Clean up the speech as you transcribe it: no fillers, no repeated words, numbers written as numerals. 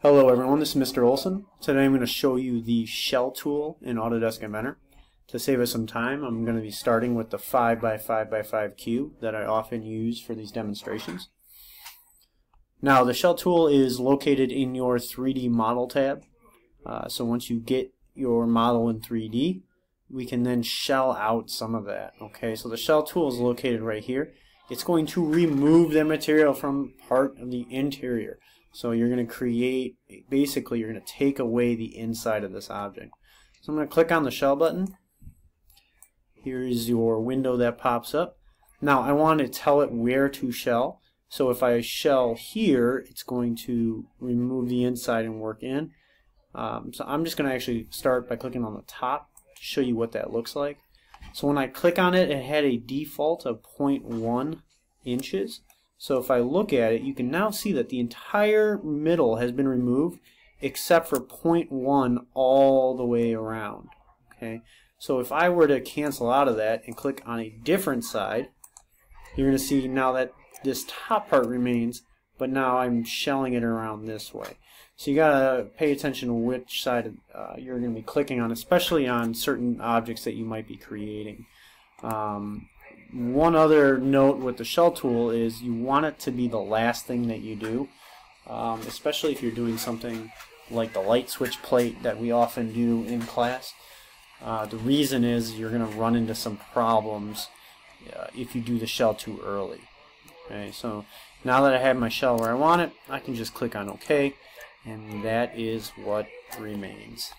Hello everyone, this is Mr. Olson. Today I'm going to show you the shell tool in Autodesk Inventor. To save us some time, I'm going to be starting with the 5x5x5 cube that I often use for these demonstrations. Now the shell tool is located in your 3D model tab. So once you get your model in 3D, we can then shell out some of that. Okay, so the shell tool is located right here. It's going to remove the material from part of the interior. So you're going to create, basically you're going to take away the inside of this object. So I'm going to click on the shell button. Here's your window that pops up. Now I want to tell it where to shell. So if I shell here, it's going to remove the inside and work in. So I'm just going to actually start by clicking on the top to show you what that looks like. So when I click on it, it had a default of 0.1 inches. So if I look at it, you can now see that the entire middle has been removed except for 0.1 all the way around. Okay, so if I were to cancel out of that and click on a different side, you're going to see now that this top part remains, but now I'm shelling it around this way. So you got to pay attention to which side you're going to be clicking on, especially on certain objects that you might be creating. One other note with the shell tool is you want it to be the last thing that you do, especially if you're doing something like the light switch plate that we often do in class. The reason is you're going to run into some problems if you do the shell too early. Okay, so now that I have my shell where I want it, I can just click on OK, and that is what remains.